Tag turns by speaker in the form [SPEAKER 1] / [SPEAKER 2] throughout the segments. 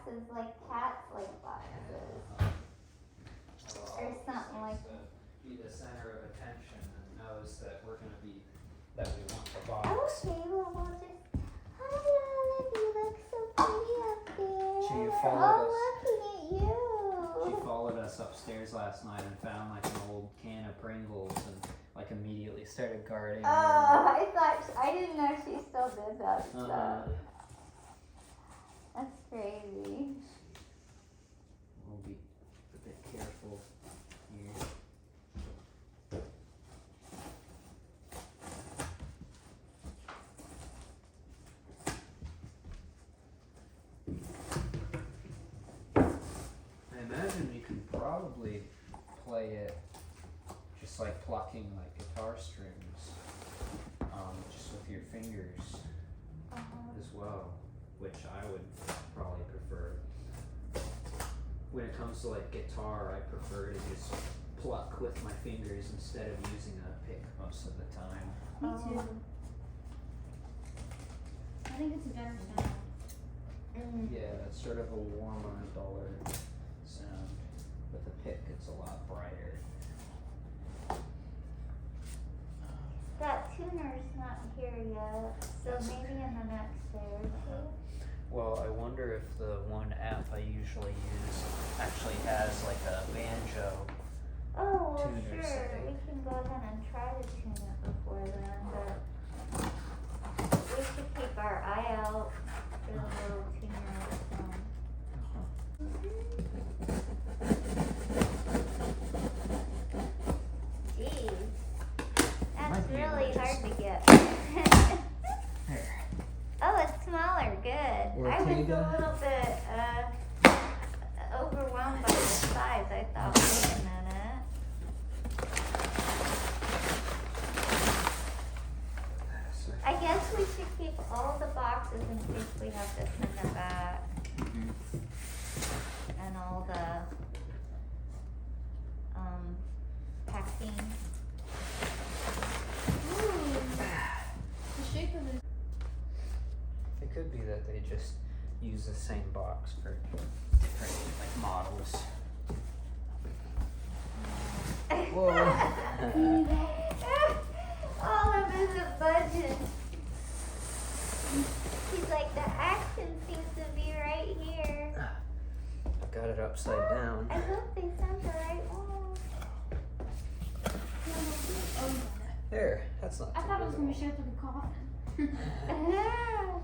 [SPEAKER 1] boxes, like cats like boxes. Or something like
[SPEAKER 2] that. Be the center of attention and knows that we're going to be, that we want the box.
[SPEAKER 1] Okay, well we'll just, hi Olive, you look so pretty up there.
[SPEAKER 2] She followed us.
[SPEAKER 1] Looking at you.
[SPEAKER 2] She followed us upstairs last night and found like an old can of Pringles and like immediately started guarding.
[SPEAKER 1] Oh, I didn't know she still did that stuff. That's crazy.
[SPEAKER 2] We'll be a bit careful here. I imagine you can probably play it just like plucking like guitar strings, just with your fingers as well, which I would probably prefer. When it comes to like guitar, I prefer to just pluck with my fingers instead of using a pick most of the time.
[SPEAKER 3] Me too. I think it's a better sound.
[SPEAKER 2] Yeah, it's sort of a warmer, duller sound. With a pick, it's a lot brighter.
[SPEAKER 1] That tuner's not here yet, so maybe in the next day or two.
[SPEAKER 2] Well, I wonder if the one app I usually use actually has like a banjo.
[SPEAKER 1] Oh, well,
[SPEAKER 2] tuner
[SPEAKER 1] sure.
[SPEAKER 2] setting.
[SPEAKER 1] We can go ahead and try to tune it before then, but we should keep our eye out for the little tuner sound. Jeez, that's
[SPEAKER 2] Might be
[SPEAKER 1] really
[SPEAKER 2] just-
[SPEAKER 1] hard to get.
[SPEAKER 2] There.
[SPEAKER 1] Oh, it's smaller. Good. I was a
[SPEAKER 2] Ortega.
[SPEAKER 1] little bit overwhelmed by the size. I thought, wait a minute. I guess we should keep all the boxes in case we have to send them back. And all the packing.
[SPEAKER 3] The shape of it.
[SPEAKER 2] It could be that they just use the same box for different like models. Whoa.
[SPEAKER 1] Olive isn't budging. He's like, the action seems to be right here.
[SPEAKER 2] I got it upside down.
[SPEAKER 1] I hope they sent the right one.
[SPEAKER 3] Oh,
[SPEAKER 2] There, that's not
[SPEAKER 3] I
[SPEAKER 2] too
[SPEAKER 3] thought it was
[SPEAKER 2] bad
[SPEAKER 3] going
[SPEAKER 2] at
[SPEAKER 3] to be shaped like a coffin.
[SPEAKER 2] all.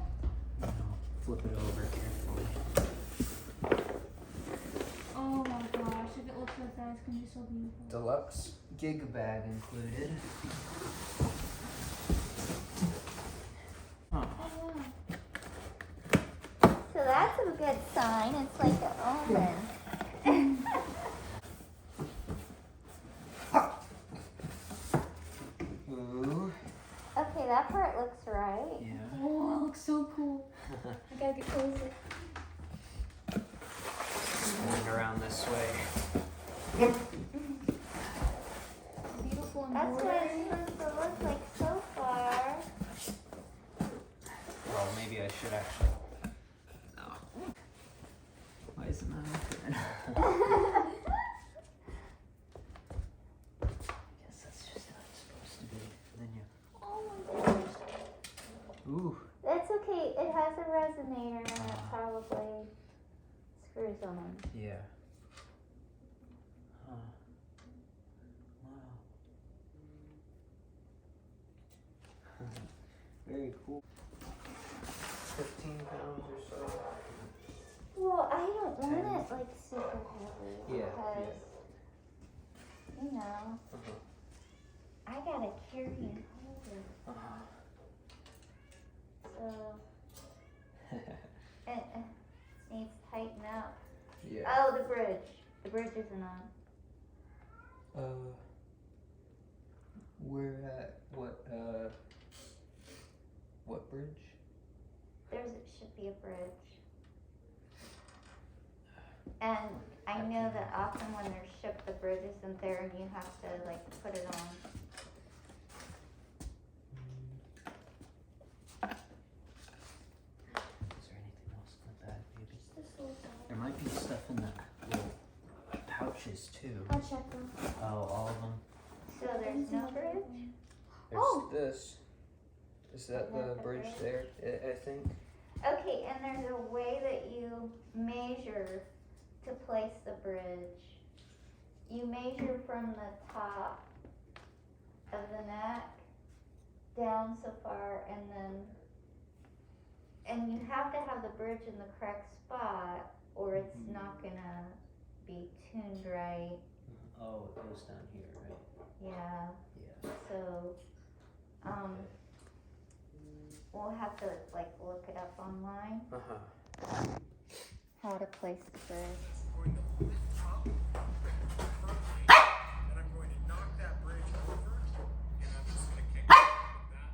[SPEAKER 2] Flip it over carefully.
[SPEAKER 3] Oh my gosh, if it looks like that, it's going to be so beautiful.
[SPEAKER 2] Deluxe gig bag included. Huh.
[SPEAKER 3] Oh wow.
[SPEAKER 1] So that's a good sign. It's like an omen.
[SPEAKER 2] Ooh.
[SPEAKER 1] Okay, that part looks right.
[SPEAKER 2] Yeah.
[SPEAKER 3] Oh, it looks so cool. I gotta get closer.
[SPEAKER 2] Moving around this way.
[SPEAKER 3] Beautiful and
[SPEAKER 1] That's what
[SPEAKER 3] embroidery.
[SPEAKER 1] it's supposed to look like so far.
[SPEAKER 2] Well, maybe I should actually. No. Why isn't that open? I guess that's just how it's supposed to be. And then you.
[SPEAKER 1] Oh my gosh.
[SPEAKER 2] Ooh.
[SPEAKER 1] That's okay. It has a resonator and it probably screws on.
[SPEAKER 2] Yeah. Huh. Wow. Very cool. 15 pounds or so.
[SPEAKER 1] Well, I don't want it like super heavy
[SPEAKER 2] Yeah,
[SPEAKER 1] because, you know, I gotta carry and hold it. So it needs to tighten up.
[SPEAKER 2] Yeah.
[SPEAKER 1] Oh, the bridge. The bridge isn't on.
[SPEAKER 2] Where at? What bridge?
[SPEAKER 1] There should be a bridge. And I know that often when they're shipped, the bridge isn't there and you have to like put it on.
[SPEAKER 2] Is there anything else in the bag, maybe?
[SPEAKER 3] This little dog. check them.
[SPEAKER 2] Oh, all of them.
[SPEAKER 1] So there's no bridge?
[SPEAKER 2] There's
[SPEAKER 3] Oh.
[SPEAKER 2] this. Is that
[SPEAKER 1] Is that
[SPEAKER 2] the
[SPEAKER 1] the
[SPEAKER 2] bridge
[SPEAKER 1] bridge?
[SPEAKER 2] there? I think.
[SPEAKER 1] Okay, and there's a way that you measure to place the bridge. You measure from the top of the neck down so far, and you have to have the bridge in the correct spot or it's not gonna be tuned right.
[SPEAKER 2] Oh, it goes down here, right?
[SPEAKER 1] Yeah,
[SPEAKER 2] Yeah.
[SPEAKER 1] so we'll have to like look it up online how to place the bridge.
[SPEAKER 4] Going to lift up and I'm going to knock that bridge over, and I'm just going to kick it like that.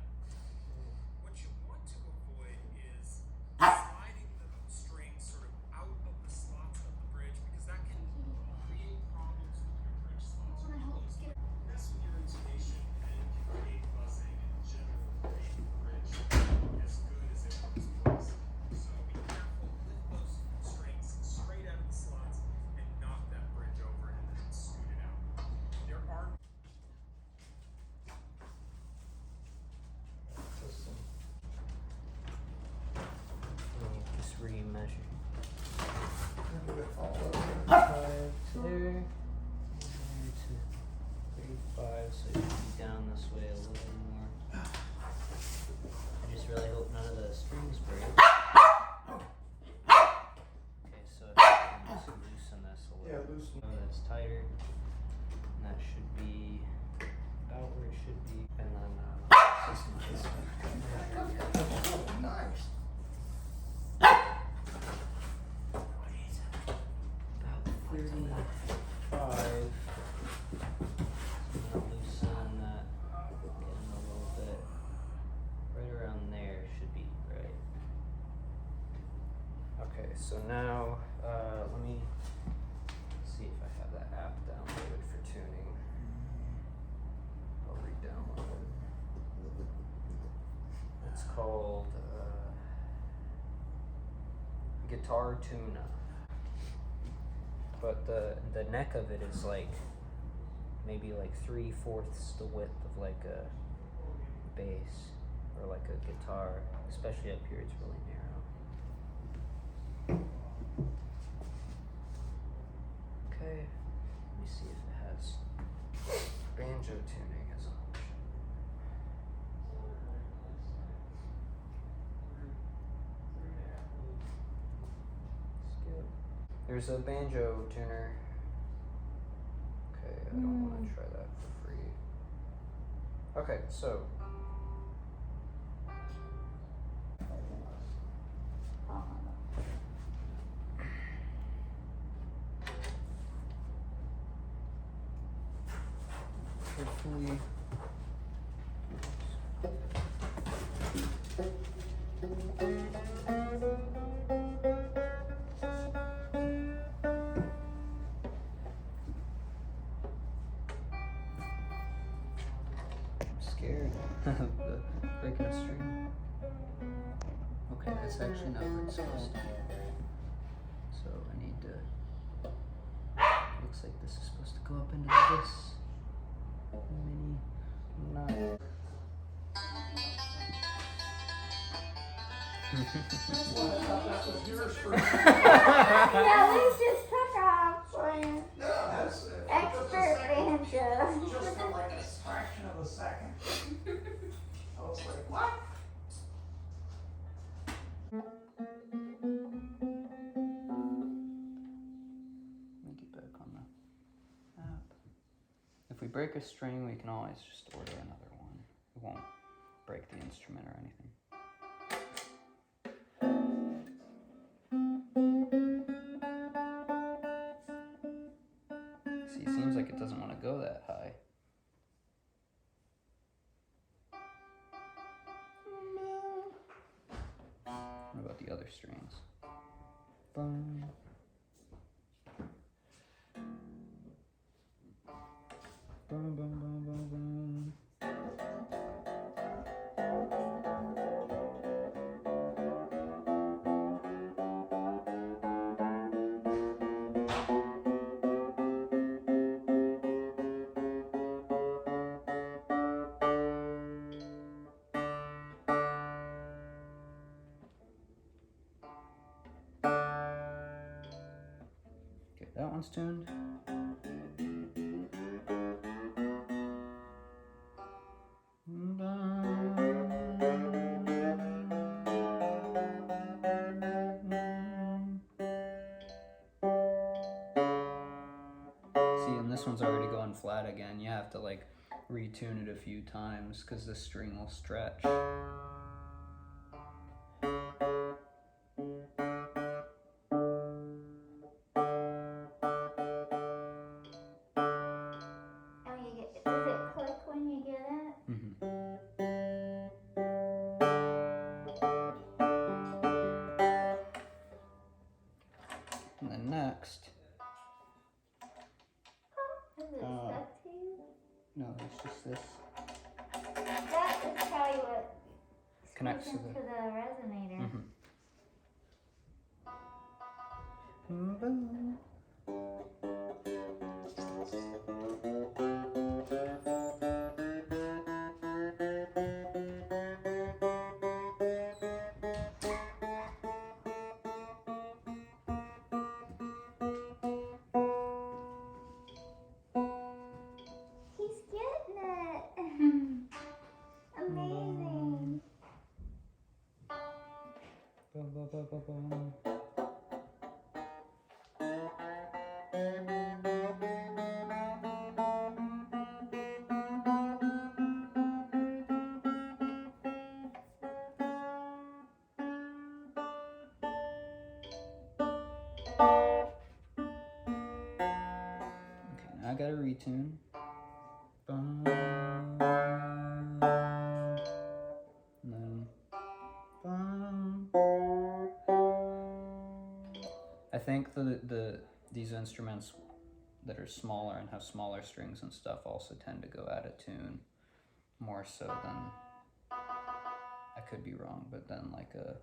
[SPEAKER 4] What you want to avoid is sliding the strings sort of out of the slots of the bridge, because that can create problems with your bridge slots. Mess with your insulation and can create buzzing and generally create the bridge as good as it was placed. So be careful, lift those strings straight out of the slots and knock that bridge over and then scoot it out. There are
[SPEAKER 2] Just re-measure.
[SPEAKER 5] All over.
[SPEAKER 2] 5 to there. And there to 35, so it should be down this way a little more. I just really hope none of the strings break. Okay, so if I can just loosen this a
[SPEAKER 5] Yeah,
[SPEAKER 2] little.
[SPEAKER 5] loosen.
[SPEAKER 2] So that's tighter. And that should be about where it should be. And then
[SPEAKER 5] Nice.
[SPEAKER 2] about 35. So I'm gonna loosen that again a little bit. Right around there should be right. Okay, so now let me see if I have that app downloaded for tuning. I'll re-download it. It's called Guitar Tuna. But the neck of it is like maybe like 3/4 the width of like a bass or like a guitar. Especially up here, it's really narrow. Okay, let me see if it has banjo tuning as an option. Skip. There's a banjo tuner. Okay, I don't want to try that for free. Okay, so hopefully I'm scared of the breaking a string. Okay, that's actually not where it's supposed to be. So I need to. Looks like this is supposed to go up into this mini knot.
[SPEAKER 5] That's why I thought that was yours for.
[SPEAKER 1] Yeah, we just took off playing
[SPEAKER 5] No, that's
[SPEAKER 1] expert banjo.
[SPEAKER 5] just for like a fraction of a second. I was like, what?
[SPEAKER 2] Let me get back on the app. If we break a string, we can always just order another one. It won't break the instrument or anything. See, it seems like it doesn't want to go that high. What about the other strings? Boom. Boom, boom, boom, boom, boom. one's tuned. See, and this one's already going flat again. You have to like retune it a few times because the string will stretch.
[SPEAKER 1] Does it click when you get it?
[SPEAKER 2] Mm-hmm. And then next,
[SPEAKER 1] Is it stuck to you?
[SPEAKER 2] no, it's just this
[SPEAKER 1] That is probably what
[SPEAKER 2] connects to
[SPEAKER 1] into
[SPEAKER 2] the.
[SPEAKER 1] the resonator.
[SPEAKER 2] Mm-hmm.
[SPEAKER 1] He's getting it. Amazing.
[SPEAKER 2] Okay, now I gotta retune. And then. I think these instruments that are smaller and have smaller strings and stuff also tend to go out of tune more so than, I could be wrong, but than like a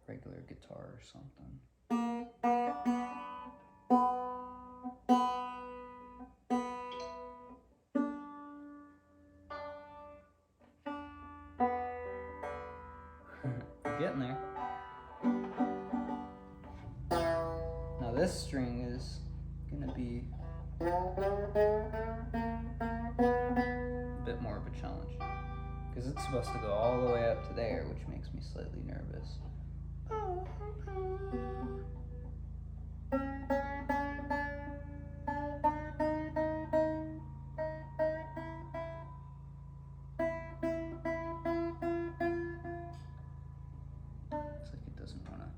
[SPEAKER 2] regular guitar or something. We're getting there. Now this string is gonna be a bit more of a challenge because it's supposed to go all the way up to there, which makes me slightly nervous. Looks like it doesn't wanna.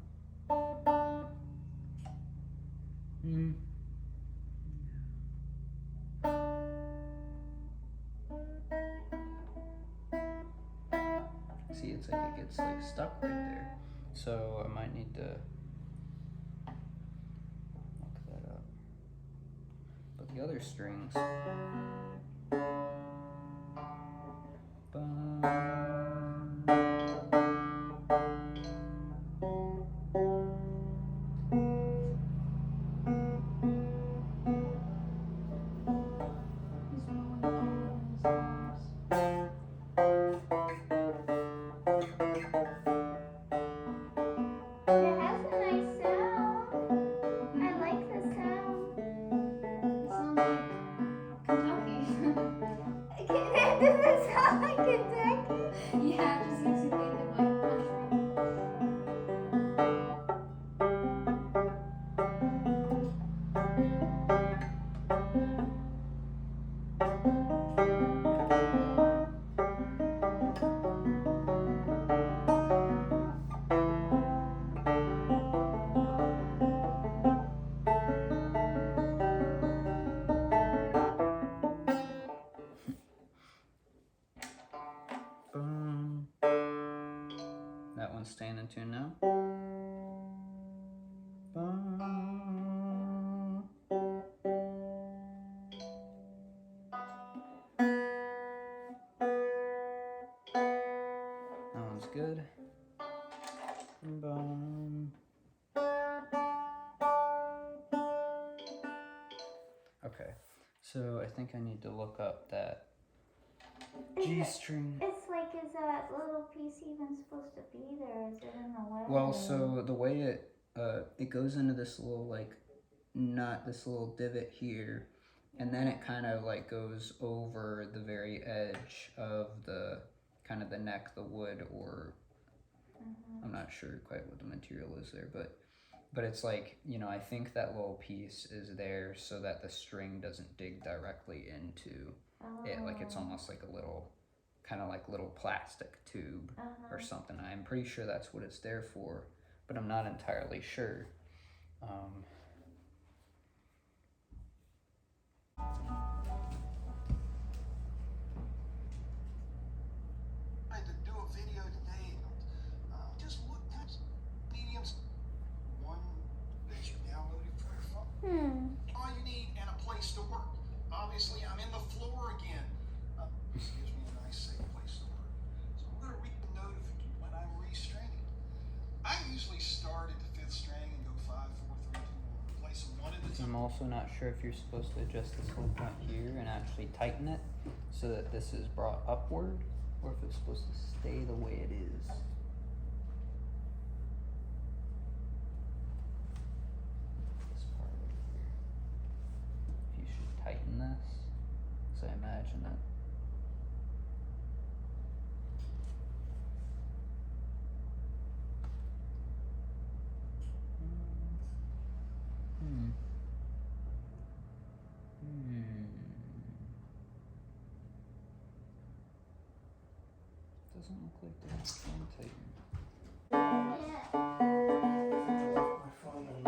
[SPEAKER 2] See, it's like it gets like stuck right there. So I might need to look that up. But the other strings.
[SPEAKER 1] It has a nice sound. I like the sound.
[SPEAKER 3] It sounds like Kentucky.
[SPEAKER 1] Does it sound like Kentucky?
[SPEAKER 3] Yeah, just basically like country.
[SPEAKER 2] That one's staying in tune now. That one's good. Okay, so I think I need to look up that G string.
[SPEAKER 1] It's like, is that little piece even supposed to be there? Is it in the way?
[SPEAKER 2] Well, so the way it goes into this little like nut, this little divot here, and then it kind of like goes over the very edge of the kind of the neck, the wood, or I'm not sure quite what the material is there, but it's like, you know, I think that little piece is there so that the string doesn't dig directly into it. Like it's almost like a little, kind of like little plastic tube or something. I'm pretty sure that's what it's there for, but I'm not entirely sure.
[SPEAKER 6] I had to do a video today. Just look at mediums. One that you downloaded for your phone. All you need and a place to work. Obviously, I'm in the floor again. This gives me a nice, safe place to work. So I'm going to read the notification when I'm restraining. I usually start at the 5th string and go 5, 4, 3, 2, 1. Replace them one at a time.
[SPEAKER 2] I'm also not sure if you're supposed to adjust this whole point here and actually tighten it so that this is brought upward, or if it's supposed to stay the way it is. This part right here. If you should tighten this, so I imagine it. Doesn't look like there's a phone tighten.
[SPEAKER 5] My phone and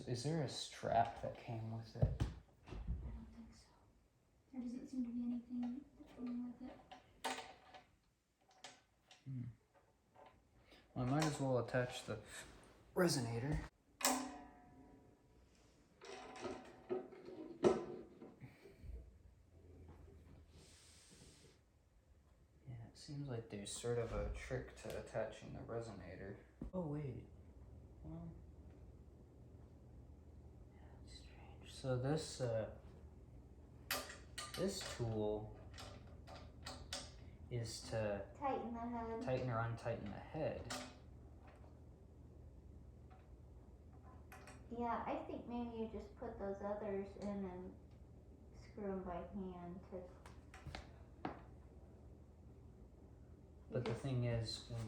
[SPEAKER 2] Is there a strap that came with it?
[SPEAKER 3] I don't think so. There doesn't seem to be anything wrong with it.
[SPEAKER 2] Well, I might as well attach the resonator. Yeah, it seems like there's sort of a trick to attaching the resonator. Oh wait, well, yeah, strange. So this tool is to
[SPEAKER 1] Tighten the head.
[SPEAKER 2] tighten or untighten the head.
[SPEAKER 1] Yeah, I think maybe you just put those others in and screw them by hand to.
[SPEAKER 2] But the thing is, when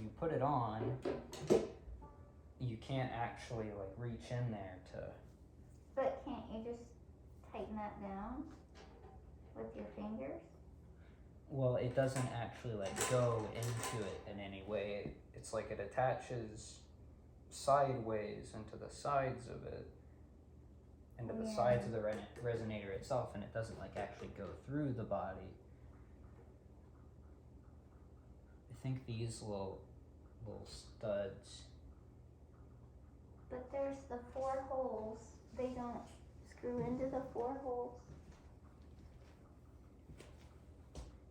[SPEAKER 2] you put it on, you can't actually like reach in there to.
[SPEAKER 1] But can't you just tighten that down with your fingers?
[SPEAKER 2] Well, it doesn't actually like go into it in any way. It's like it attaches sideways into the sides of it, into the sides of the resonator itself, and it doesn't like actually go through the body. I think these little studs.
[SPEAKER 1] But there's the 4 holes. They don't screw into the 4 holes.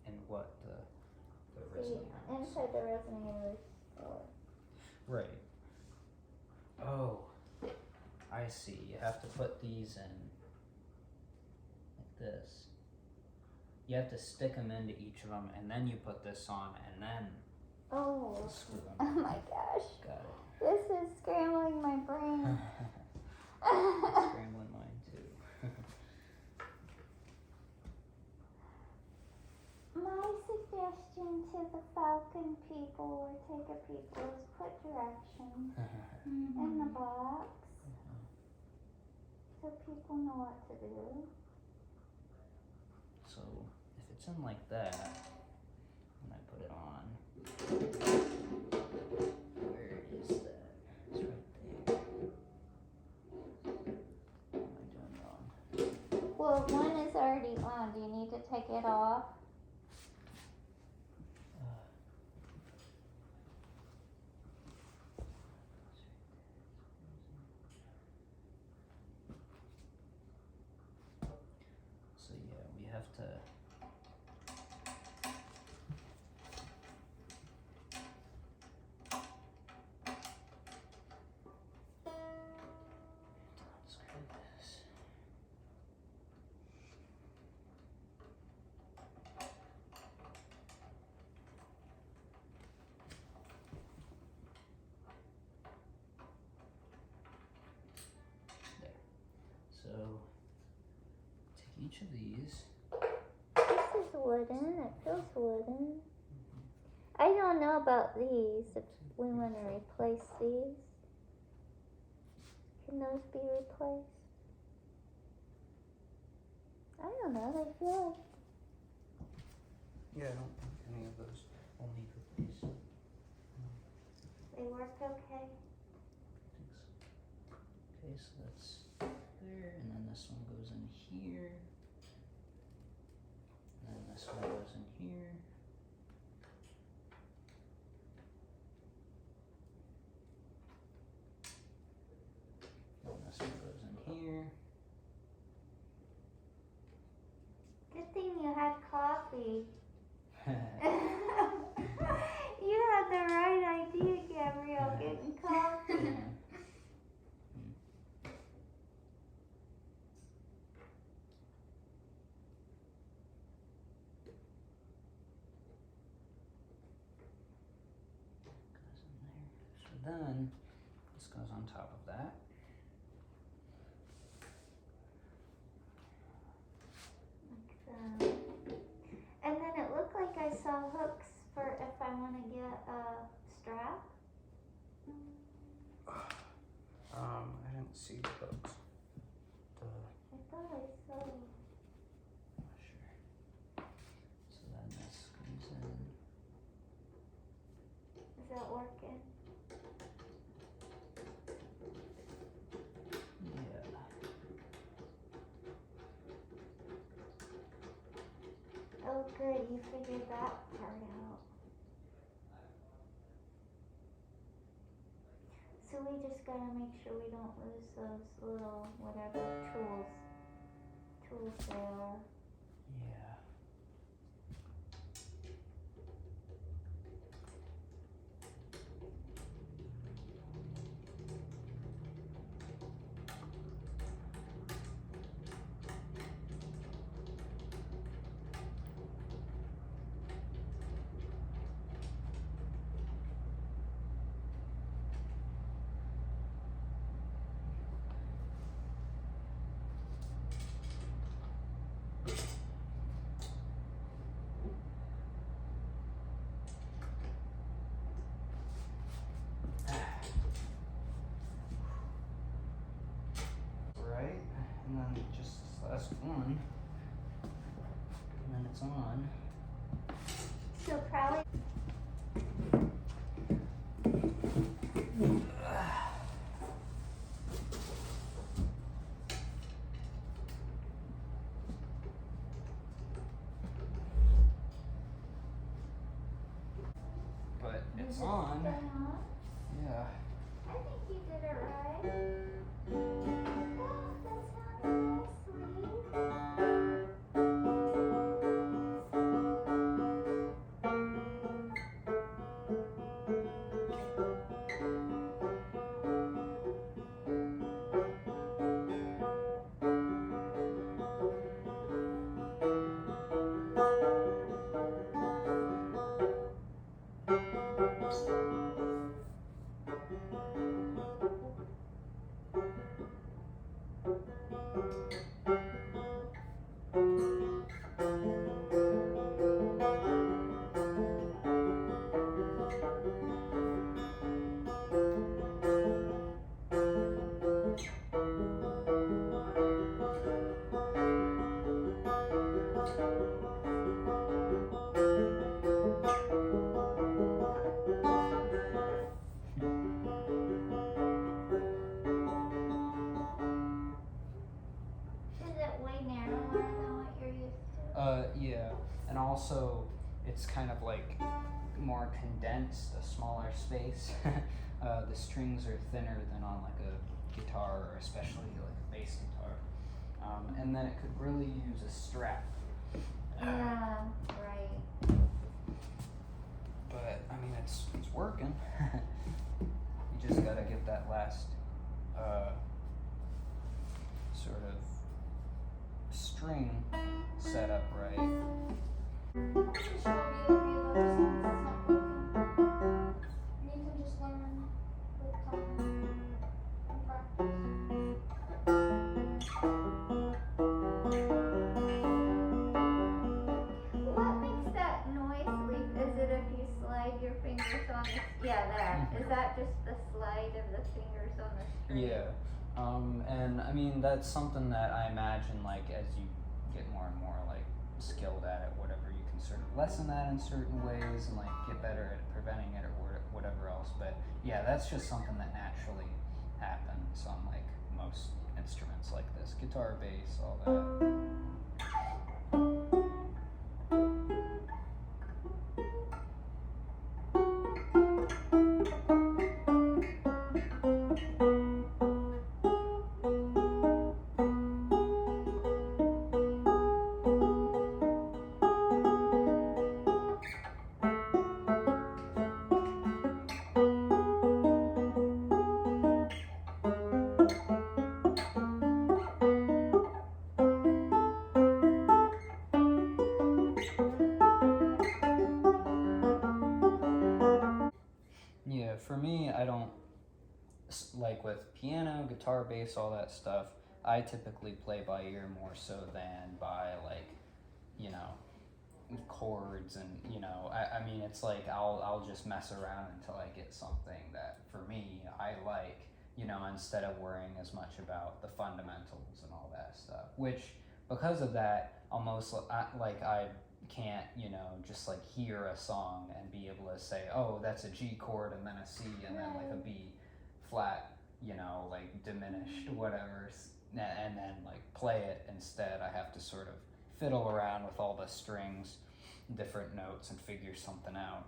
[SPEAKER 2] And what the
[SPEAKER 1] See,
[SPEAKER 2] resonator is.
[SPEAKER 1] inside the resonator is 4.
[SPEAKER 2] Right. Oh, I see. You have to put these in like this. You have to stick them into each of them, and then you put this on, and then
[SPEAKER 1] Oh.
[SPEAKER 2] screw them.
[SPEAKER 1] Oh my gosh.
[SPEAKER 2] Got
[SPEAKER 1] This is scrambling my
[SPEAKER 2] it.
[SPEAKER 1] brain.
[SPEAKER 2] Scrambling mine too.
[SPEAKER 1] My suggestion to the Falcon people or Ortega people is put directions in the box so people know what to do.
[SPEAKER 2] So if it's in like that, and I put it on, where is that? It's right there. What am I doing wrong?
[SPEAKER 1] Well, one is already on. Do you need to take it off?
[SPEAKER 2] bunch of these.
[SPEAKER 1] This is wooden. It feels wooden. I don't know about these. If we want to replace these, can those be replaced? I don't know. They feel
[SPEAKER 2] Yeah, I don't think any of those will need replaced.
[SPEAKER 1] like they work okay.
[SPEAKER 2] Okay, so that's there, and then this one goes in here. And then this one goes in here. And this one goes in here.
[SPEAKER 1] Good thing you had coffee. You had the right idea, Gabrielle, getting coffee.
[SPEAKER 2] So then, this goes on top of that.
[SPEAKER 1] And then it looked like I saw hooks for if I want to get a strap.
[SPEAKER 2] I didn't see the hooks.
[SPEAKER 1] I thought I saw.
[SPEAKER 2] Not sure. So then this comes in.
[SPEAKER 1] Is that working?
[SPEAKER 2] Yeah.
[SPEAKER 1] Oh, good. You figured that part out. So we just gotta make sure we don't lose those little whatever tools they are.
[SPEAKER 2] Yeah. Right, and then just this last one, and then it's on.
[SPEAKER 1] So probably.
[SPEAKER 2] But it's
[SPEAKER 1] Is it
[SPEAKER 2] on.
[SPEAKER 1] stay on?
[SPEAKER 2] Yeah.
[SPEAKER 1] I think you did it right. Oh, that sounds Is it way narrower than what you're used to?
[SPEAKER 2] Yeah, and also it's kind of like more condensed, a smaller space. The strings are thinner than on like a guitar, or especially like a bass guitar. And then it could really use a strap.
[SPEAKER 1] Yeah, right.
[SPEAKER 2] But I mean, it's working. You just gotta get that last sort of string set up right.
[SPEAKER 3] I can show you a few of those since it's not working. And you can just learn with time and practice.
[SPEAKER 1] yeah, that. Is that just the slide of the fingers on the string?
[SPEAKER 2] Yeah. And I mean, that's something that I imagine, like, as you get more and more, like, skilled at it, whatever, you can sort of lessen that in certain ways and, like, get better at preventing it or whatever else. But yeah, that's just something that naturally happens on, like, most instruments like this. Guitar, bass, all that. Yeah, for me, I don't, like with piano, guitar, bass, all that stuff, I typically play by ear more so than by, like, you know, chords. And, you know, I mean, it's like I'll just mess around until I get something that, for me, I like, you know, instead of worrying as much about the fundamentals and all that stuff. Which, because of that, almost, I can't, you know, just like hear a song and be able to say, oh, that's a G chord and then a C and then like a B flat, you know, like diminished, whatever, and then like play it. Instead, I have to sort of fiddle around with all the strings, different notes, and figure something out.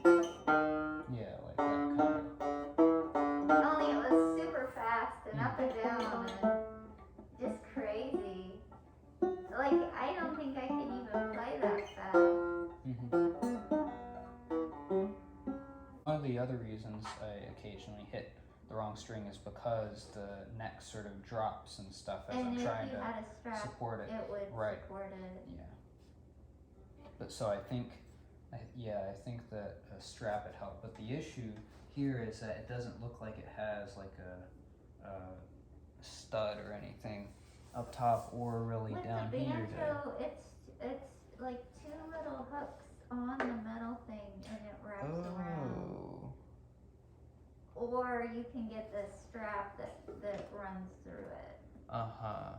[SPEAKER 2] Yeah, like that kind of.
[SPEAKER 1] Only it was super fast and up and down and just crazy. Like, I don't think I can even play that fast.
[SPEAKER 2] One of the other reasons I occasionally hit the wrong string is because the neck sort of drops and stuff as
[SPEAKER 1] And
[SPEAKER 2] I'm
[SPEAKER 1] if
[SPEAKER 2] trying
[SPEAKER 1] you
[SPEAKER 2] to
[SPEAKER 1] had a strap,
[SPEAKER 2] support it.
[SPEAKER 1] it would
[SPEAKER 2] Right.
[SPEAKER 1] support it.
[SPEAKER 2] Yeah. But so I think that a strap would help. But the issue here is that it doesn't look like it has like a stud or anything up top or really
[SPEAKER 1] With
[SPEAKER 2] down
[SPEAKER 1] the
[SPEAKER 2] here.
[SPEAKER 1] banjo, it's like two little hooks on the metal thing and it wraps around.
[SPEAKER 2] Oh.
[SPEAKER 1] Or you can get the strap that runs through it.
[SPEAKER 2] Uh-huh.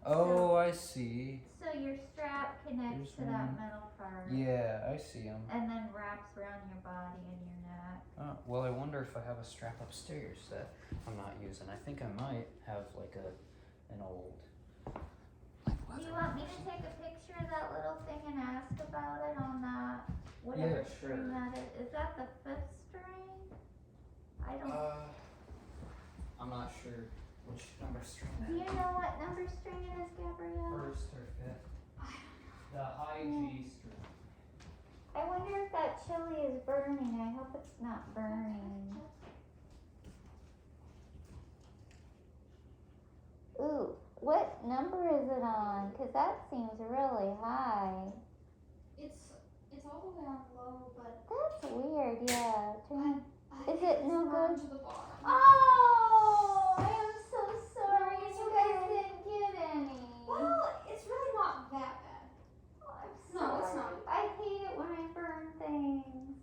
[SPEAKER 2] Oh, I see.
[SPEAKER 1] So your strap connects
[SPEAKER 2] There's
[SPEAKER 1] to that
[SPEAKER 2] one.
[SPEAKER 1] metal part.
[SPEAKER 2] Yeah, I see them.
[SPEAKER 1] And then wraps around your body and your neck.
[SPEAKER 2] Oh, well, I wonder if I have a strap upstairs that I'm not using. I think I might have like an old.
[SPEAKER 1] Do you want me to take a picture of that little thing and ask about it on that, whatever
[SPEAKER 2] Yeah,
[SPEAKER 1] string
[SPEAKER 2] sure.
[SPEAKER 1] that is? Is that the 5th string? I don't.
[SPEAKER 2] I'm not sure which number string
[SPEAKER 1] Do you know what number string it is, Gabrielle?
[SPEAKER 2] First or fifth?
[SPEAKER 1] I don't know.
[SPEAKER 2] The high G string.
[SPEAKER 1] I wonder if that chili is burning. I hope it's not burning. Ooh, what number is it on? 'Cause that seems really high.
[SPEAKER 3] It's all the way on low, but
[SPEAKER 1] That's weird, yeah. Turn.
[SPEAKER 3] I
[SPEAKER 1] Is
[SPEAKER 3] think
[SPEAKER 1] it no
[SPEAKER 3] it's down
[SPEAKER 1] good?
[SPEAKER 3] to the bottom.
[SPEAKER 1] Oh, I am so sorry.
[SPEAKER 3] No, it's
[SPEAKER 1] You guys
[SPEAKER 3] okay.
[SPEAKER 1] didn't get any.
[SPEAKER 3] Well, it's really not that bad.
[SPEAKER 1] Oh, I'm
[SPEAKER 3] No,
[SPEAKER 1] sorry.
[SPEAKER 3] it's not.
[SPEAKER 1] I hate it when I burn things.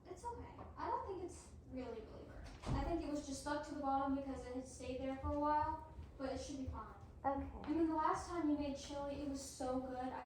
[SPEAKER 3] It's okay. I don't think it's really burned. I think it was just stuck to the bottom because it had stayed there for a while, but it should be fine.
[SPEAKER 1] Okay.
[SPEAKER 3] I mean, the last time you made chili, it was so good.